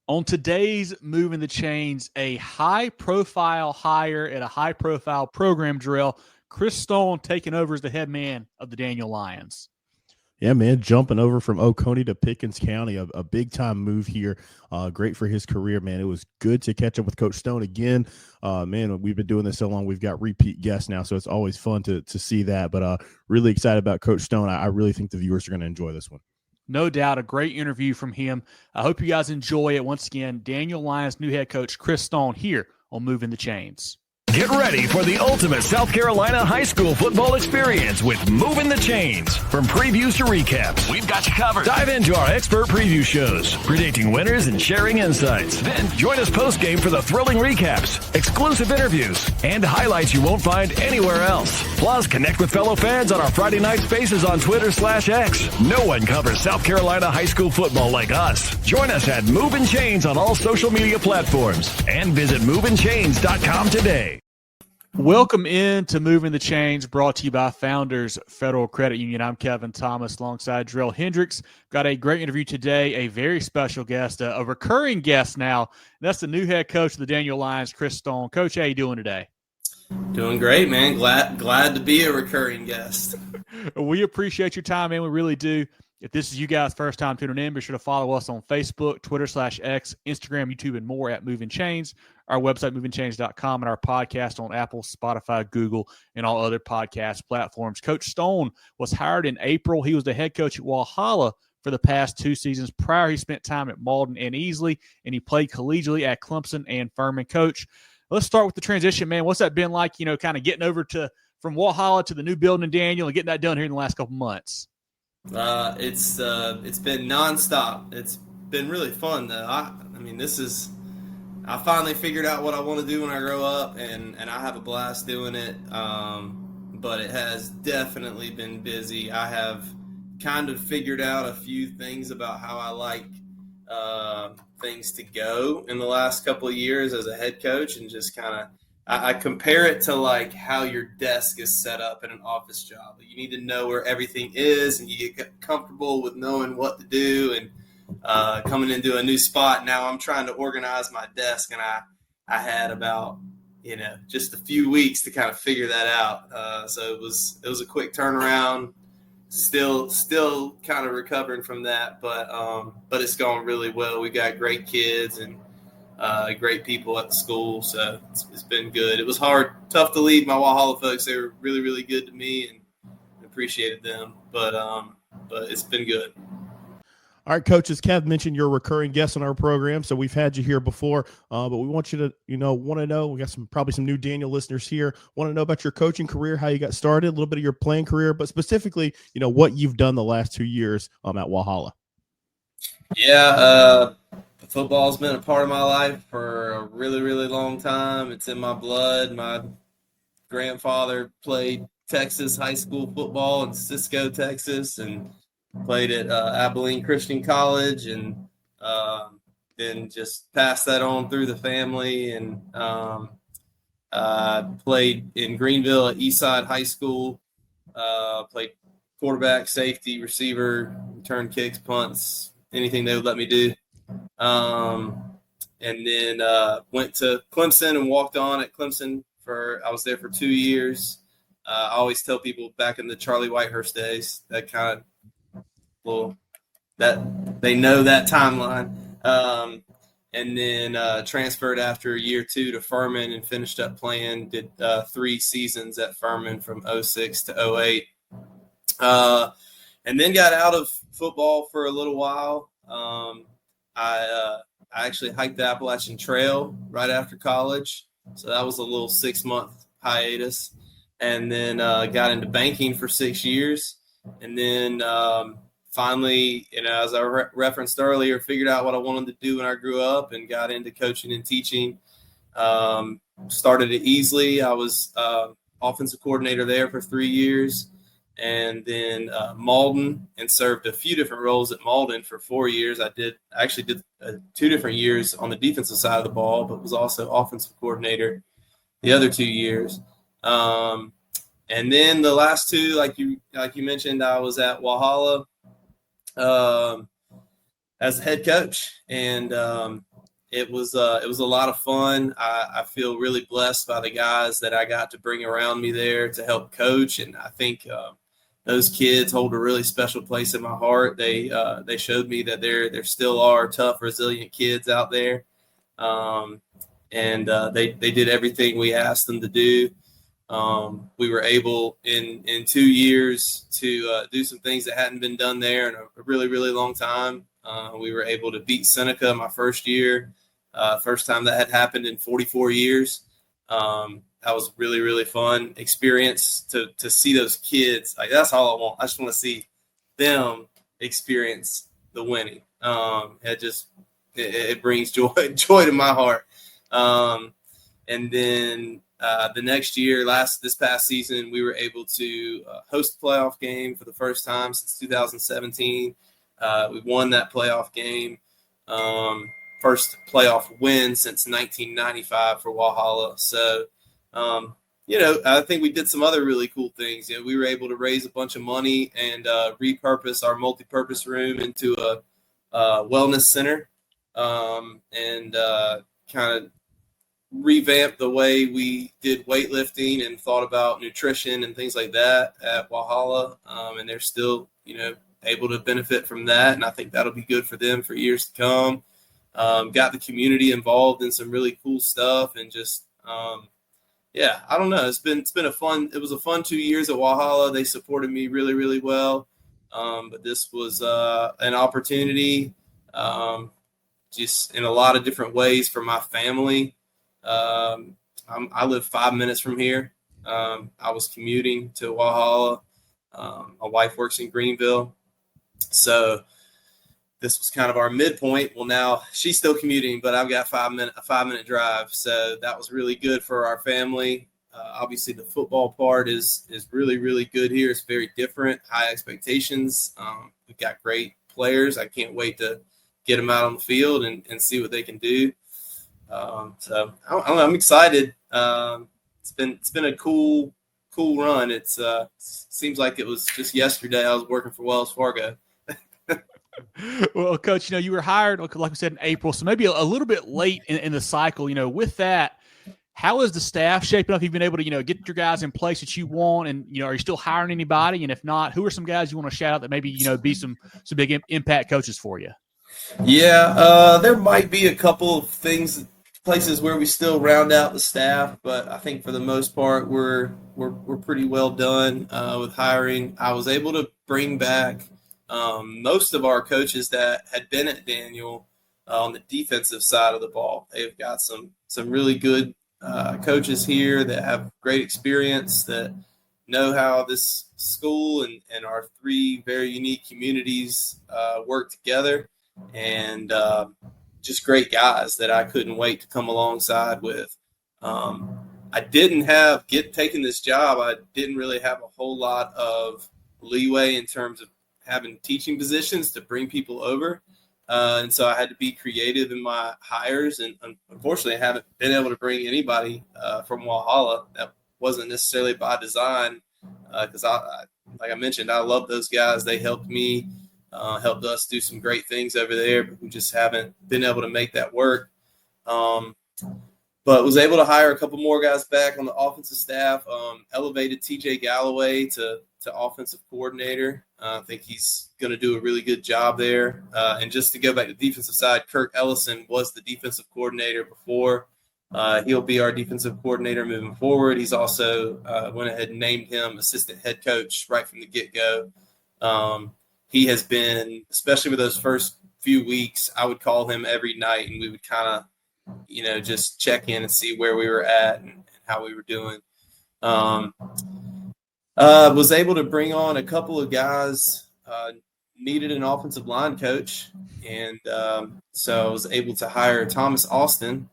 On today's Moving the Chains, a high-profile hire at a high-profile program drill, Chris Stone taking over as the head man of the Daniel Lions. Yeah, man, jumping over from Oconee to Pickens County, a big-time move here. Great for his career, man. It was good to catch up with Coach Stone again. Man, we've been doing this so long, we've got repeat guests now, so it's always fun to see that. But really excited about Coach Stone. I really think the viewers are going to enjoy this one. No doubt, a great interview from him. I hope you guys enjoy it. Once again, Daniel Lions' new head coach, Chris Stone, here on Moving the Chains. Get ready for the ultimate South Carolina high school football experience with Moving the Chains. From previews to recaps, we've got you covered. Dive into our expert preview shows, predicting winners and sharing insights. Then join us post-game for the thrilling recaps, exclusive interviews, and highlights you won't find anywhere else. Plus, connect with fellow fans on our Friday night spaces on Twitter/X. No one covers South Carolina high school football like us. Join us at Moving Chains on all social media platforms and visit movingchains.com today. Welcome in to Moving the Chains, brought to you by Founders Federal Credit Union. I'm Kevin Thomas alongside Drell Hendricks. Got a great interview today, a very special guest, a recurring guest now. That's the new head coach of the Daniel Lions, Chris Stone. Coach, how you doing today? Doing great, man. Glad to be a recurring guest. We appreciate your time, man. We really do. If this is you guys' first time tuning in, be sure to follow us on Facebook, Twitter/X, Instagram, YouTube, and more at Moving Chains, our website, movingchains.com, and our podcast on Apple, Spotify, Google, and all other podcast platforms. Coach Stone was hired in April. He was the head coach at Walhalla for the past 2 seasons. Prior, he spent time at Malden and Easley, and he played collegiately at Clemson and Furman. Coach, let's start with the transition, man. What's that been like, kind of getting over from Walhalla to the new building in Daniel and getting that done here in the last couple months? It's been nonstop. It's been really fun though. I finally figured out what I want to do when I grow up, and I have a blast doing it. But it has definitely been busy. I have kind of figured out a few things about how I like things to go in the last couple of years as a head coach, and just kind of I compare it to like how your desk is set up in an office job. You need to know where everything is, and you get comfortable with knowing what to do. And coming into a new spot, now I'm trying to organize my desk, and I had about just a few weeks to kind of figure that out. So it was a quick turnaround. Still kind of recovering from that, but it's going really well. We got great kids and great people at the school, so it's been good. It was tough to leave my Walhalla folks. They were really, really good to me, and appreciated them. But it's been good. All right, Coach, as Kev mentioned, you're a recurring guest on our program, so we've had you here before, but we want you to, want to know, we got probably some new Daniel listeners here, want to know about your coaching career, how you got started, a little bit of your playing career, but specifically, what you've done the last 2 years at Walhalla. Yeah, football's been a part of my life for a really, really long time. It's in my blood. My grandfather played Texas high school football in Cisco, Texas, and played at Abilene Christian College, and then just passed that on through the family, and played in Greenville at Eastside High School, played quarterback, safety, receiver, return kicks, punts, anything they would let me do. And then went to Clemson and walked on at Clemson I was there for 2 years. I always tell people back in the Charlie Whitehurst days, that kind of that they know that timeline. And then transferred after year 2 to Furman and finished up playing, did 3 seasons at Furman from 06 to 08. And then got out of football for a little while. I actually hiked the Appalachian Trail right after college. So that was a little 6-month hiatus. And then got into banking for 6 years. And then finally, as I referenced earlier, figured out what I wanted to do when I grew up and got into coaching and teaching. Started at Easley. I was offensive coordinator there for 3 years. And then Malden, and served a few different roles at Malden for 4 years. I did 2 different years on the defensive side of the ball, but was also offensive coordinator the other 2 years. And then the last 2, like you mentioned, I was at Walhalla as head coach, and it was a lot of fun. I feel really blessed by the guys that I got to bring around me there to help coach, and I think those kids hold a really special place in my heart. They showed me that there still are tough, resilient kids out there, and they did everything we asked them to do. We were able in 2 years to do some things that hadn't been done there in a really, really long time. We were able to beat Seneca my first year, first time that had happened in 44 years. That was really, really fun experience to see those kids. Like, that's all I want. I just want to see them experience the winning. It brings joy to my heart. And then the next year, this past season, we were able to host a playoff game for the first time since 2017. We won that playoff game. First playoff win since 1995 for Walhalla. So, I think we did some other really cool things. We were able to raise a bunch of money and repurpose our multi-purpose room into a wellness center, and kind of revamp the way we did weightlifting and thought about nutrition and things like that at Walhalla. And they're still, able to benefit from that. And I think that'll be good for them for years to come. Got the community involved in some really cool stuff, and just, I don't know. It was a fun 2 years at Walhalla. They supported me really, really well. But this was an opportunity, just in a lot of different ways for my family. I live 5 minutes from here. I was commuting to Walhalla. My wife works in Greenville. So this was kind of our midpoint. Well, now she's still commuting, but I've got a 5 minute drive. So that was really good for our family. Obviously the football part is really, really good here. It's very different, high expectations. We've got great players. I can't wait to get them out on the field and see what they can do. So I'm excited. It's been a cool run. It's seems like it was just yesterday I was working for Wells Fargo. Well, Coach, you were hired, like we said, in April, so maybe a little bit late in the cycle. With that, how is the staff shaping up? You've been able to, get your guys in place that you want, and are you still hiring anybody? And if not, who are some guys you want to shout out that maybe be some big impact coaches for you? Yeah, there might be a couple of places where we still round out the staff, but I think for the most part we're pretty well done with hiring. I was able to bring back most of our coaches that had been at Daniel on the defensive side of the ball. They've got some really good coaches here that have great experience, that know how this school and our three very unique communities work together, and just great guys that I couldn't wait to come alongside with. I didn't taking this job, I didn't really have a whole lot of leeway in terms of having teaching positions to bring people over. And so I had to be creative in my hires, and unfortunately I haven't been able to bring anybody from Walhalla. That wasn't necessarily by design, because like I mentioned, I love those guys. They helped me, helped us do some great things over there, but we just haven't been able to make that work. But was able to hire a couple more guys back on the offensive staff, elevated TJ Galloway to offensive coordinator. I think he's going to do a really good job there. And just to go back to the defensive side, Kirk Ellison was the defensive coordinator before. He'll be our defensive coordinator moving forward. He's also went ahead and named him assistant head coach right from the get-go. He has been, especially with those first few weeks, I would call him every night, and we would kind of, just check in and see where we were at and how we were doing. Was able to bring on a couple of guys, needed an offensive line coach. And so I was able to hire Thomas Austin,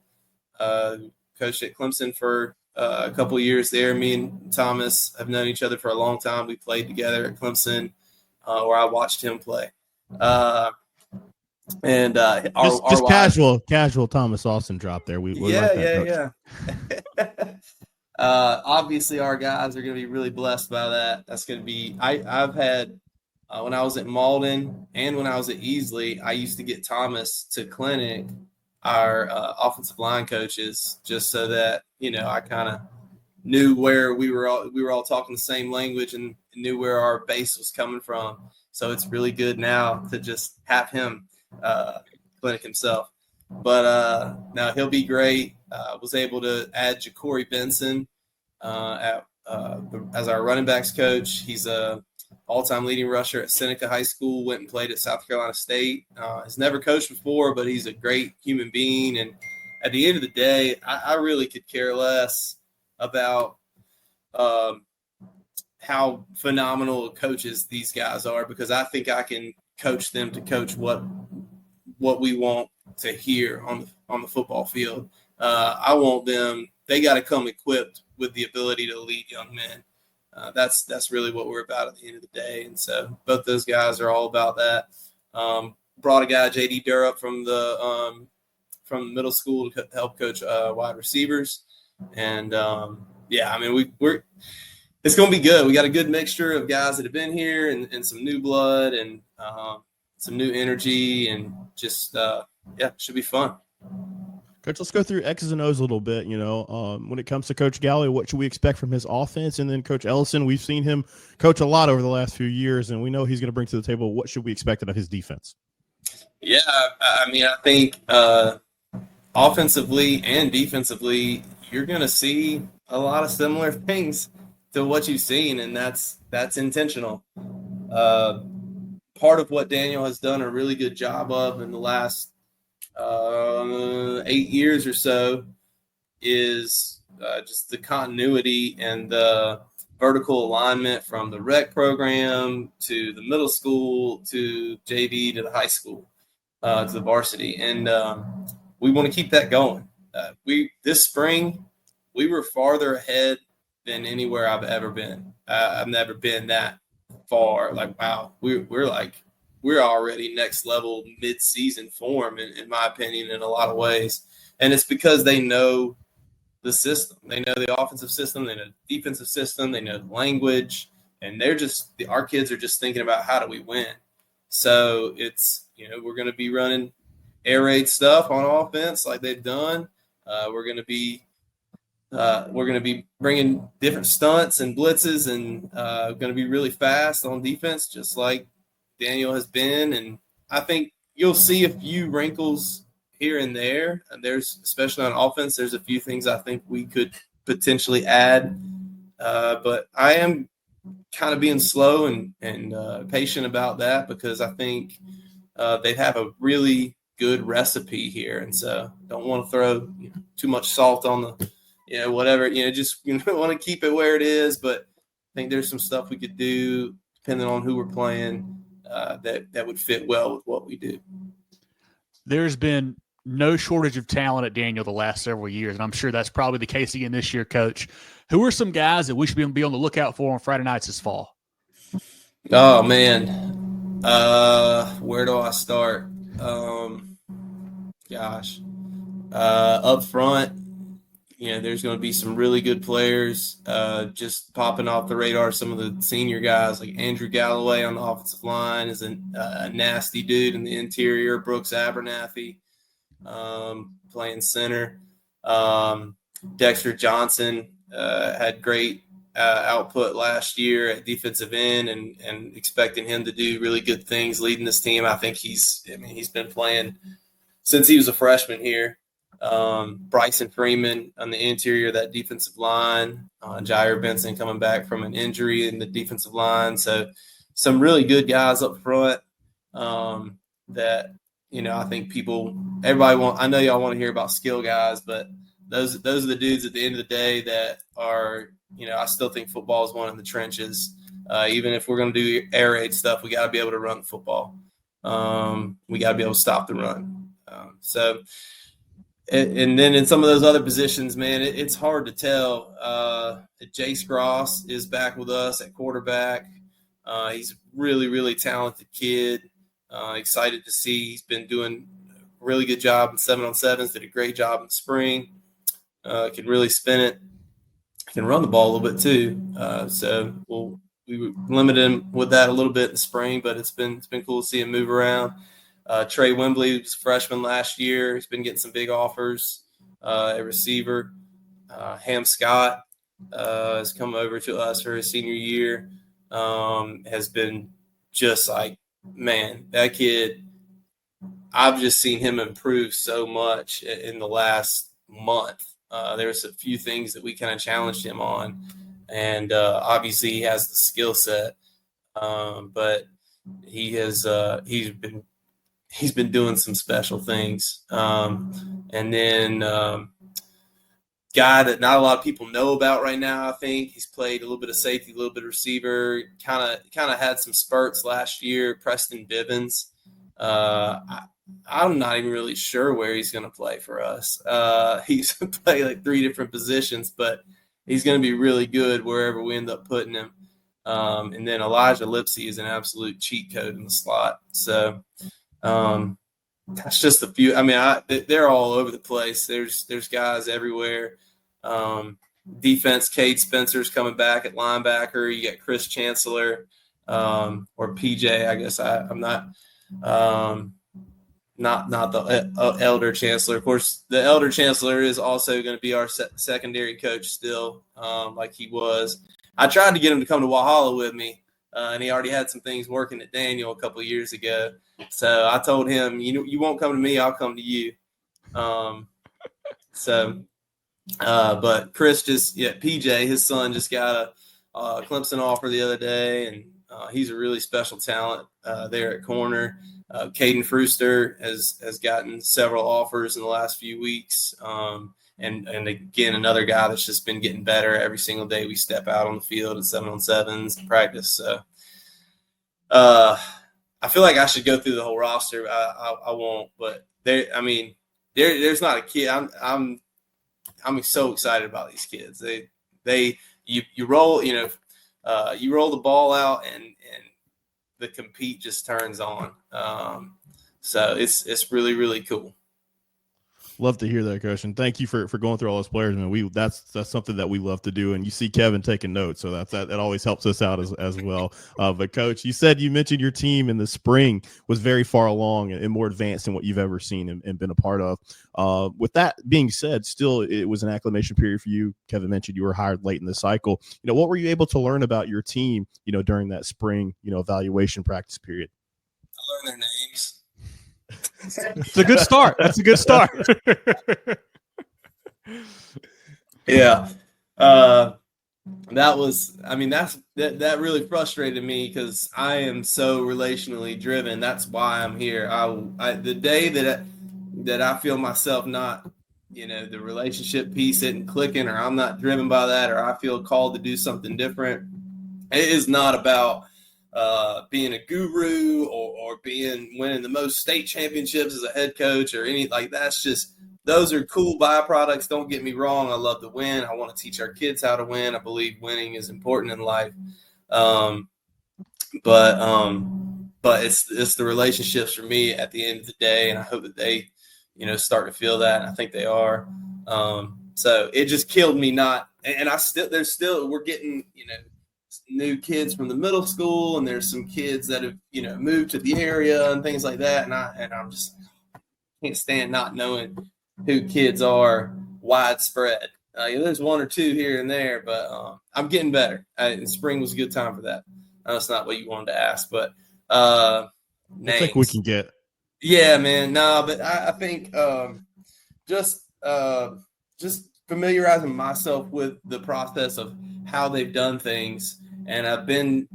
coached at Clemson for a couple of years there. Me and Thomas have known each other for a long time. We played together at Clemson, where I watched him play. And just casual Thomas Austin drop there. We like that, yeah. Obviously our guys are going to be really blessed by that. That's going to be, I've had, when I was at Malden and when I was at Easley, I used to get Thomas to clinic our offensive line coaches, just so that, I kind of knew where we were all talking the same language and knew where our base was coming from. So it's really good now to just have him clinic himself. But now he'll be great. Was able to add Ja'Cory Benson as our running backs coach. He's a all-time leading rusher at Seneca High School, went and played at South Carolina State. Has never coached before, but he's a great human being. And at the end of the day, I really could care less about how phenomenal coaches these guys are, because I think I can coach them to coach what we want to hear on the football field. I want them – they got to come equipped with the ability to lead young men. That's really what we're about at the end of the day. And so both those guys are all about that. Brought a guy, J.D. Durrup, from the middle school to help coach wide receivers. And, we're it's going to be good. We got a good mixture of guys that have been here and some new blood and some new energy, and just, should be fun. Coach, let's go through X's and O's a little bit. When it comes to Coach Galloway, what should we expect from his offense? And then Coach Ellison, we've seen him coach a lot over the last few years, and we know he's going to bring to the table. What should we expect out of his defense? Yeah, I think offensively and defensively, you're going to see a lot of similar things to what you've seen, and that's intentional. Part of what Daniel has done a really good job of in the last 8 years or so is just the continuity and the vertical alignment from the rec program to the middle school to JV to the high school to the varsity, and we want to keep that going. This spring we were farther ahead than anywhere I've ever been. I've never been that far. Like, wow, we're already next level mid-season form, in my opinion, in a lot of ways. And it's because they know the system. They know the offensive system. They know the defensive system. They know the language. And our kids are just thinking about how do we win. So it's, we're going to be running air raid stuff on offense like they've done. We're going to be bringing different stunts and blitzes, and going to be really fast on defense, just like Daniel has been. And I think you'll see a few wrinkles here and there. And especially on offense, there's a few things I think we could potentially add. But I am kind of being slow and patient about that, because I think they have a really good recipe here. And so don't want to throw too much salt on the, whatever, just want to keep it where it is. But I think there's some stuff we could do depending on who we're playing that would fit well with what we do. There's been no shortage of talent at Daniel the last several years, and I'm sure that's probably the case again this year, Coach. Who are some guys that we should be on the lookout for on Friday nights this fall? Oh, man. Where do I start? Up front, there's going to be some really good players just popping off the radar. Some of the senior guys, like Andrew Galloway on the offensive line, is a nasty dude in the interior. Brooks Abernathy playing center. Dexter Johnson had great output last year at defensive end, and expecting him to do really good things leading this team. I think he's been playing since he was a freshman here. Bryson Freeman on the interior of that defensive line, Jair Benson coming back from an injury in the defensive line. So some really good guys up front that, I think I know y'all want to hear about skill guys, but those are the dudes at the end of the day that are, I still think football is one in the trenches. Even if we're going to do air raid stuff, we got to be able to run the football. We got to be able to stop the run. And then in some of those other positions, man, it's hard to tell. Jace Gross is back with us at quarterback. He's a really, really talented kid. Excited to see. He's been doing a really good job in 7-on-7s, did a great job in the spring. Can really spin it. Can run the ball a little bit too. So we limited him with that a little bit in the spring, but it's been cool to see him move around. Trey Wembley was a freshman last year. He's been getting some big offers at receiver. Ham Scott has come over to us for his senior year. Has been just like, man, that kid, I've just seen him improve so much in the last month. There's a few things that we kind of challenged him on, and obviously he has the skill set, but he's been doing some special things. And then guy that not a lot of people know about right now, I think he's played a little bit of safety, a little bit of receiver, kind of had some spurts last year, Preston Bivens. I'm not even really sure where he's going to play for us. He's going to play like 3 different positions, but he's going to be really good wherever we end up putting him. And then Elijah Lipsey is an absolute cheat code in the slot. So that's just a few. I mean, they're all over the place. There's guys everywhere. Defense, Cade Spencer's coming back at linebacker. You got Chris Chancellor or PJ. I guess I'm not. Not the elder chancellor. Of course, the elder chancellor is also going to be our secondary coach still, like he was. I tried to get him to come to Walhalla with me, and he already had some things working at Daniel a couple of years ago. So I told him, you won't come to me, I'll come to you. But Chris PJ, his son just got a Clemson offer the other day, and he's a really special talent there at corner. Caden Frooster has gotten several offers in the last few weeks. And again, another guy that's just been getting better every single day we step out on the field at 7-on-7s to practice. So I feel like I should go through the whole roster. I won't, but there's not a kid. I'm so excited about these kids. You roll, you roll the ball out and the compete just turns on. So it's really, really cool. Love to hear that, Coach, and thank you for going through all those players. Man, that's something that we love to do, and you see Kevin taking notes, so that always helps us out as well. But Coach, you mentioned your team in the spring was very far along and more advanced than what you've ever seen and been a part of. With that being said, still it was an acclimation period for you. Kevin mentioned you were hired late in the cycle. What were you able to learn about your team, during that spring, evaluation practice period? I learned their names. It's a good start. That's a good start. Yeah. That really frustrated me because I am so relationally driven. That's why I'm here. The day that I feel myself not, the relationship piece isn't clicking, or I'm not driven by that, or I feel called to do something different. It is not about being a guru or winning the most state championships as a head coach or any like that's just those are cool byproducts. Don't get me wrong. I love to win. I want to teach our kids how to win. I believe winning is important in life. But it's the relationships for me at the end of the day. And I hope that they, start to feel that. And I think they are. So it just killed me we're getting, new kids from the middle school, and there's some kids that have moved to the area and things like that, and I'm just can't stand not knowing who kids are widespread. There's one or two here and there, but I'm getting better. And spring was a good time for that. That's not what you wanted to ask, but I think we can get. Yeah, man. No, but I think just familiarizing myself with the process of how they've done things. And I've been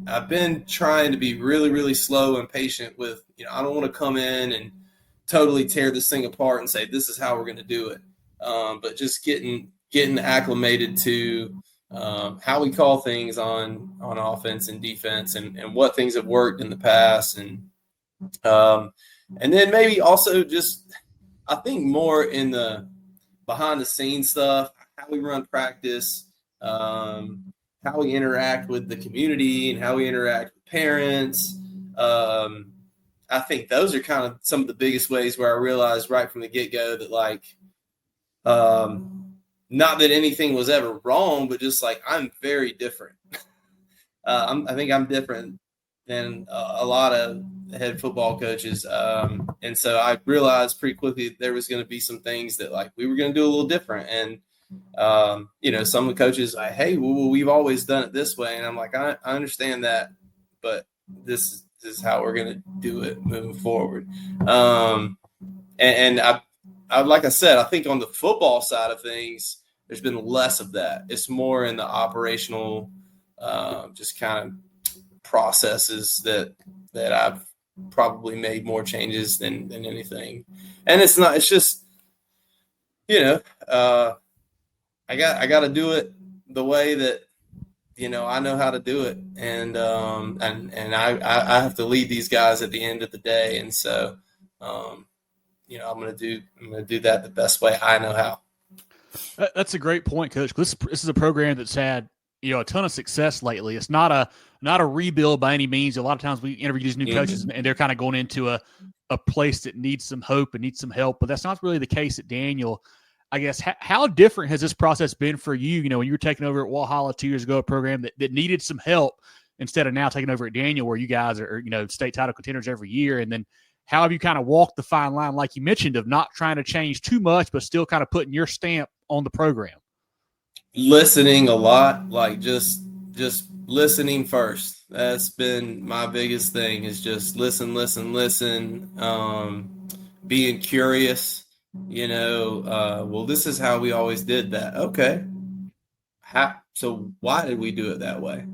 trying to be really, really slow and patient with, I don't want to come in and totally tear this thing apart and say, this is how we're going to do it. But just getting acclimated to how we call things on offense and defense and what things have worked in the past. And then maybe also just, I think more in the behind the scenes stuff, how we run practice, how we interact with the community and how we interact with parents. I think those are kind of some of the biggest ways where I realized right from the get-go that not that anything was ever wrong, but just I'm very different. I think I'm different than a lot of head football coaches. And so I realized pretty quickly there was going to be some things that like we were going to do a little different. And, some of the coaches like, hey, well, we've always done it this way. And I'm like, I understand that, but this is how we're going to do it moving forward. And I, like I said, I think on the football side of things, there's been less of that. It's more in the operational, just kind of processes that I've probably made more changes than anything. And it's just, I got to do it the way that, I know how to do it. And I have to lead these guys at the end of the day. And so, I'm going to do that the best way I know how. That's a great point, Coach. This is a program that's had a ton of success lately. It's not a rebuild by any means. A lot of times we interview these new coaches and they're kind of going into a place that needs some hope and needs some help, but that's not really the case at Daniel. I guess how different has this process been for you? When you were taking over at Walhalla 2 years ago, a program that needed some help instead of now taking over at Daniel, where you guys are state title contenders every year, and then how have you kind of walked the fine line, like you mentioned, of not trying to change too much, but still kind of putting your stamp on the program? Listening a lot, like just listening first. That's been my biggest thing, is just listen. Being curious, well, this is how we always did that. Okay. So why did we do it that way?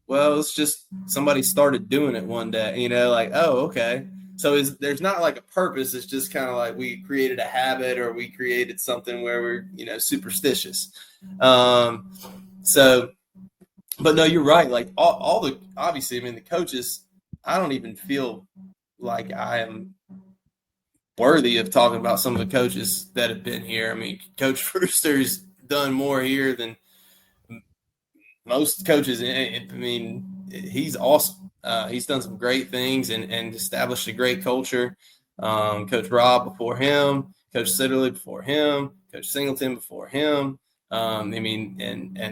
Well, it's just somebody started doing it one day, like, oh, okay. So there's not like a purpose. It's just kind of like we created a habit, or we created something where we're, superstitious. But no, you're right. Like all the, obviously, the coaches, I don't even feel like I am worthy of talking about some of the coaches that have been here. Coach Brewster's done more here than most coaches. He's awesome. He's done some great things and established a great culture. Coach Rob before him, Coach Sitterly before him, Coach Singleton before him. And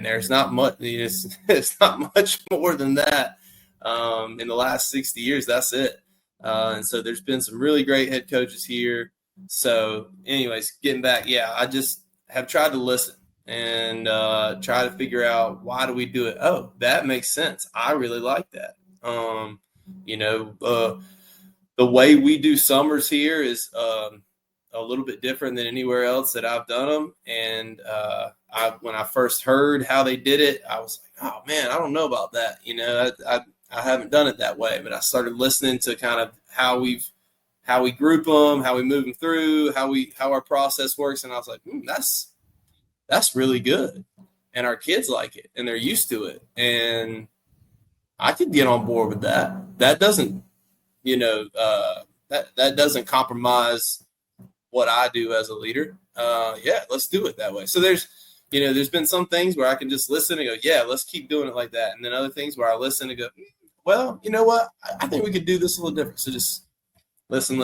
there's not much. It's not much more than that. In the last 60 years, that's it. And so there's been some really great head coaches here. So, anyways, getting back, I just have tried to listen and try to figure out, why do we do it? Oh, that makes sense. I really like that. The way we do summers here is a little bit different than anywhere else that I've done them. And when I first heard how they did it, I was like, oh man, I don't know about that. I haven't done it that way, but I started listening to kind of how we group them, how we move them through, how our process works. And I was like, that's really good. And our kids like it and they're used to it. And I could get on board with that. That doesn't, that doesn't compromise what I do as a leader. Let's do it that way. So there's been some things where I can just listen and go, yeah, let's keep doing it like that. And then other things where I listen and go, well, you know what? I think we could do this a little different. So just listen.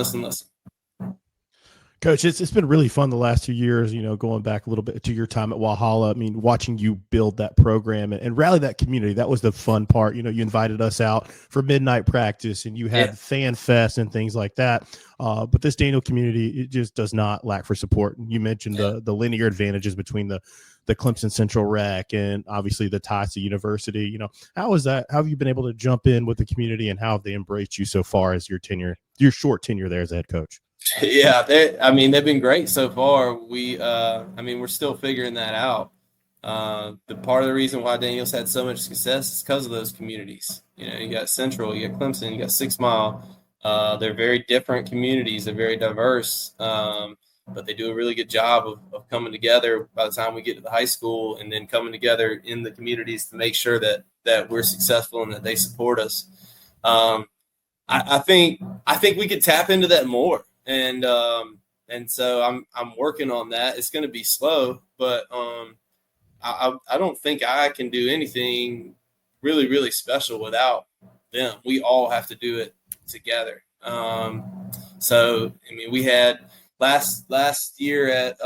Coach, it's been really fun the last 2 years, going back a little bit to your time at Walhalla. Watching you build that program and rally that community, that was the fun part. You invited us out for midnight practice and you had fan fest and things like that. But this Daniel community, it just does not lack for support. You mentioned the linear advantages between the Clemson Central Rec and obviously the ties to university. How is that? How have you been able to jump in with the community and how have they embraced you so far as your short tenure there as a head coach? Yeah, they've been great so far. We're still figuring that out. The part of the reason why Daniel's had so much success is because of those communities. You got Central, you got Clemson, you got 6 Mile. They're very different communities. They're very diverse, but they do a really good job of coming together by the time we get to the high school, and then coming together in the communities to make sure that we're successful and that they support us. I think we could tap into that more. And so I'm working on that. It's going to be slow, but I don't think I can do anything really, really special without them. We all have to do it together. We had last year at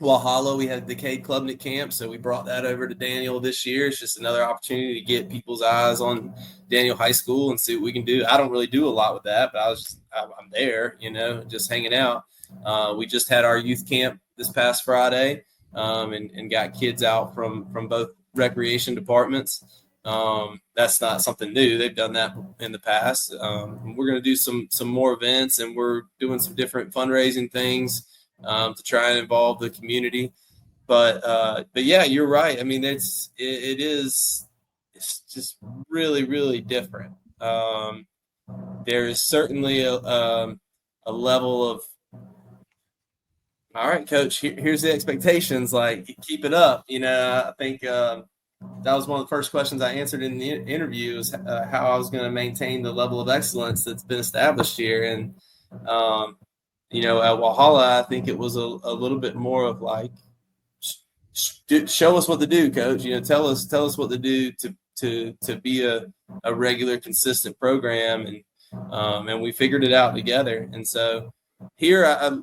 Walhalla, we had Decade Klubnik camp, so we brought that over to Daniel this year. It's just another opportunity to get people's eyes on Daniel High School and see what we can do. I don't really do a lot with that, but I'm there, just hanging out. We just had our youth camp this past Friday, and got kids out from both recreation departments. That's not something new. They've done that in the past. We're going to do some more events, and we're doing some different fundraising things to try and involve the community. But yeah, you're right. I mean, it's just really, really different. There is certainly a level of, all right, coach, here's the expectations, like, keep it up. I think that was one of the first questions I answered in the interview, is how I was going to maintain the level of excellence that's been established here. And, at Walhalla, I think it was a little bit more of like, show us what to do, coach. Tell us what to do to be a regular, consistent program. And we figured it out together. And so here, I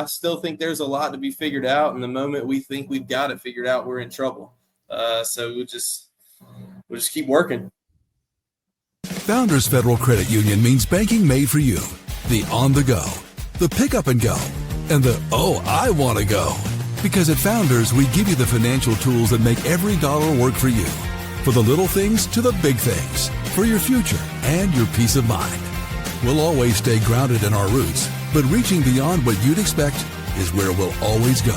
still think there's a lot to be figured out. And the moment we think we've got it figured out, we're in trouble. So we'll just keep working. Founders Federal Credit Union means banking made for you. The on the go, the pick up and go, and the I want to go. Because at Founders, we give you the financial tools that make every dollar work for you. For the little things to the big things. For your future and your peace of mind. We'll always stay grounded in our roots, but reaching beyond what you'd expect is where we'll always go.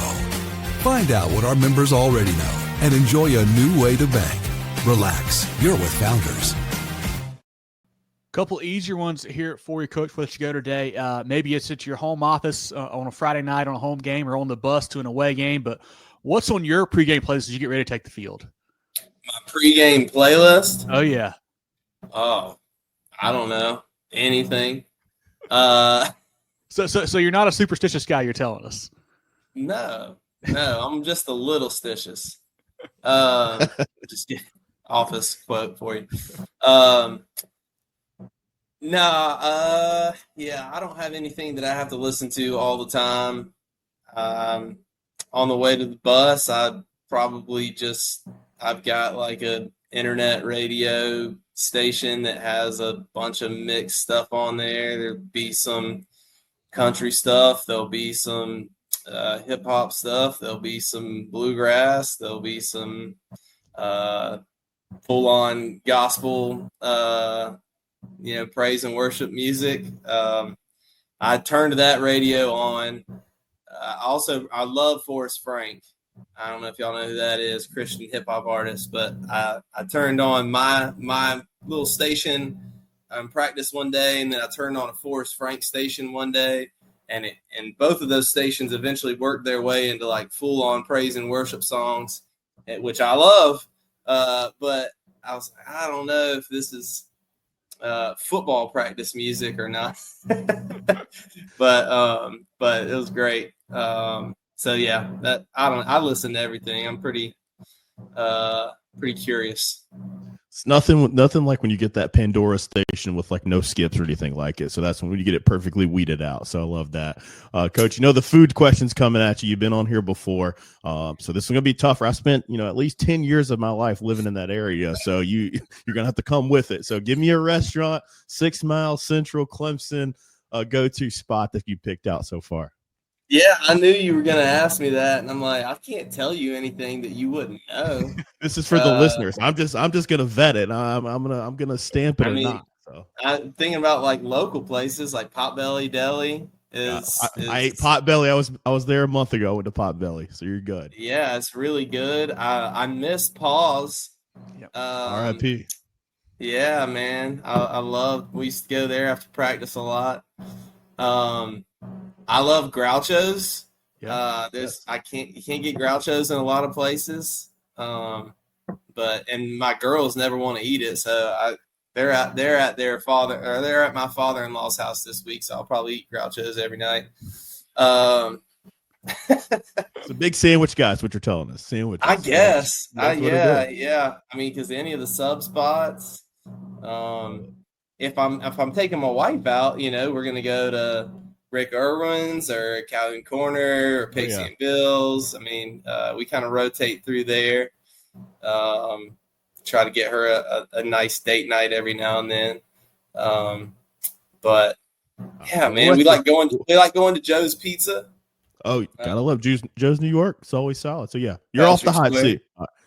Find out what our members already know and enjoy a new way to bank. Relax, you're with Founders. Couple easier ones here for you, Coach, before you go today. Maybe it's at your home office on a Friday night on a home game, or on the bus to an away game. But what's on your pregame playlist as you get ready to take the field? My pregame playlist? Oh, yeah. Oh, I don't know. Anything. So you're not a superstitious guy, you're telling us? No, I'm just a little stitious. Just get office quote for you. I don't have anything that I have to listen to all the time. On the way to the bus, I've got like a internet radio station that has a bunch of mixed stuff on there. There'll be some country stuff. There'll be some hip hop stuff. There'll be some bluegrass. There'll be some full on gospel, praise and worship music. I turned that radio on. I love Forrest Frank. I don't know if y'all know who that is, Christian hip hop artist, but I turned on my little station practice one day, and then I turned on a Forrest Frank station one day, and both of those stations eventually worked their way into like full on praise and worship songs, which I love. But I don't know if this is football practice music or not. but it was great. So yeah, that I listen to everything. I'm pretty curious. It's nothing like when you get that Pandora station with like no skips or anything like it. So that's when you get it perfectly weeded out. So I love that. Coach, the food question's coming at you. You've been on here before. So this is going to be tougher. I spent, at least 10 years of my life living in that area. So you're going to have to come with it. So give me a restaurant, 6 Mile, Central, Clemson, go-to spot that you picked out so far. Yeah, I knew you were going to ask me that, and I'm like, I can't tell you anything that you wouldn't know. This is for the listeners. I'm just going to vet it. I'm going to stamp it or not. So I'm thinking about like local places like Potbelly Deli. I ate Potbelly. I was there a month ago with the Potbelly, so you're good. Yeah, it's really good. I miss Paws. Yep. R.I.P. Yeah, man. We used to go there after practice a lot. I love Groucho's. Yeah. You can't get Groucho's in a lot of places. And my girls never want to eat it, so they're at my father-in-law's house this week, so I'll probably eat Groucho's every night. It's a big sandwich guy, is what you're telling us. Sandwich. I guess. Yeah. I mean, because any of the sub spots. If I'm taking my wife out, we're gonna go to Rick Irwin's or Calvin Corner or Pixie and Bill's. I mean, we kind of rotate through there. Try to get her a nice date night every now and then. But yeah, man, we like going to Joe's Pizza. Oh, gotta love Joe's New York. It's always solid. So yeah, you're off the hot seat.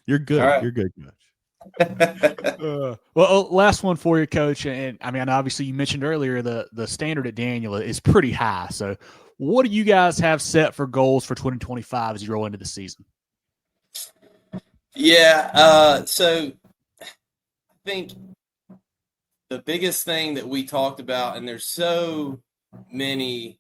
You're good. Right. You're good, Coach. Well, last one for you, Coach. And I mean, obviously you mentioned earlier the standard at Daniel is pretty high. So what do you guys have set for goals for 2025 as you roll into the season? Yeah. So I think the biggest thing that we talked about, and there's so many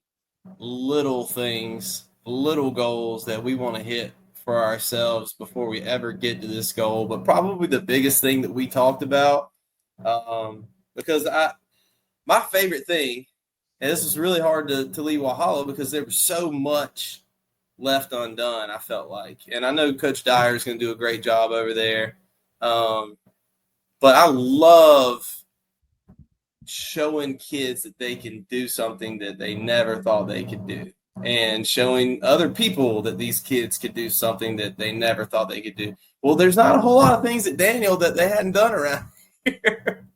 little things, little goals that we want to hit for ourselves before we ever get to this goal, but probably the biggest thing that we talked about, because my favorite thing, and this was really hard to leave Walhalla because there was so much left undone, I felt like. And I know Coach Dyer is going to do a great job over there. But I love showing kids that they can do something that they never thought they could do, and showing other people that these kids could do something that they never thought they could do. Well, there's not a whole lot of things at Daniel that they hadn't done around here.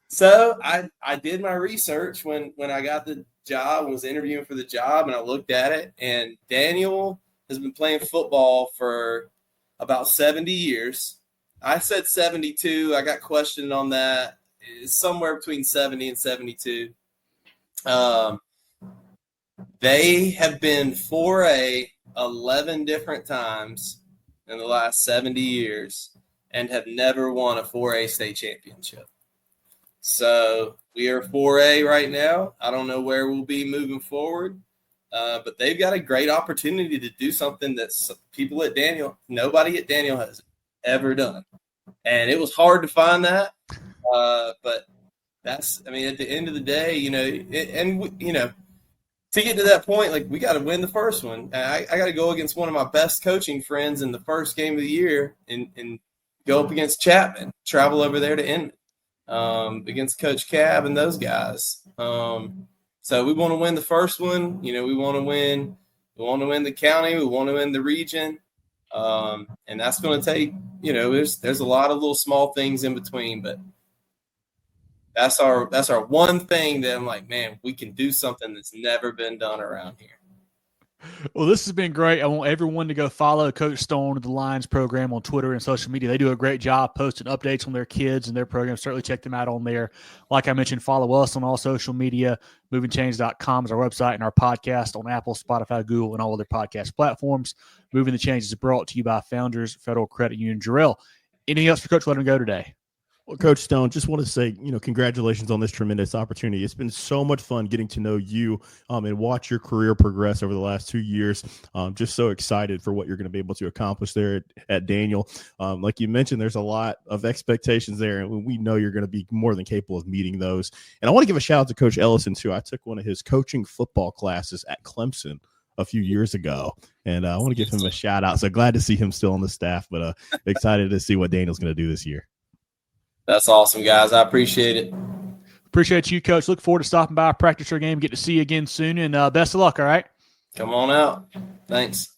So I did my research when I got the job, was interviewing for the job, and I looked at it, and Daniel has been playing football for about 70 years. I said 72. I got questioned on that. It's somewhere between 70 and 72. They have been 4A 11 different times in the last 70 years and have never won a 4A state championship. So we are 4A right now. I don't know where we'll be moving forward, but they've got a great opportunity to do something that people at Daniel, nobody at Daniel has ever done. And it was hard to find that, but that's, I mean, at the end of the day, to get to that point, like, we got to win the first one. I got to go against one of my best coaching friends in the first game of the year and go up against Chapman, travel over there to Inman, against Coach Cab and those guys. So we want to win the first one. We want to win the county. We want to win the region. And that's going to take, there's a lot of little small things in between, but that's our one thing that I'm like, man, we can do something that's never been done around here. Well, this has been great. I want everyone to go follow Coach Stone of the Lions program on Twitter and social media. They do a great job posting updates on their kids and their program. Certainly check them out on there. Like I mentioned, follow us on all social media. MovingChange.com is our website, and our podcast on Apple, Spotify, Google, and all other podcast platforms. Moving the Change is brought to you by Founders Federal Credit Union. Jarrell, anything else for Coach Let him go today? Well, Coach Stone, just want to say, congratulations on this tremendous opportunity. It's been so much fun getting to know you and watch your career progress over the last 2 years. Just so excited for what you're going to be able to accomplish there at Daniel. Like you mentioned, there's a lot of expectations there, and we know you're going to be more than capable of meeting those. And I want to give a shout out to Coach Ellison, too. I took one of his coaching football classes at Clemson a few years ago, and I want to give him a shout out. So glad to see him still on the staff, but excited to see what Daniel's going to do this year. That's awesome, guys. I appreciate it. Appreciate you, Coach. Look forward to stopping by, practice our game, get to see you again soon, and best of luck, all right? Come on out. Thanks.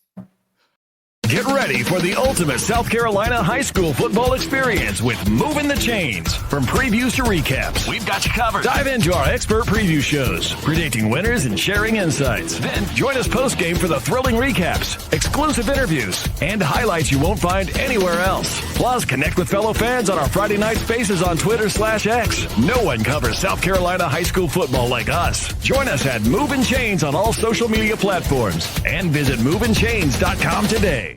Get ready for the ultimate South Carolina high school football experience with Moving the Chains. From previews to recaps, we've got you covered. Dive into our expert preview shows, predicting winners and sharing insights. Then join us post-game for the thrilling recaps, exclusive interviews, and highlights you won't find anywhere else. Plus, connect with fellow fans on our Friday night spaces on Twitter/X. No one covers South Carolina high school football like us. Join us at Moving Chains on all social media platforms and visit movingchains.com today.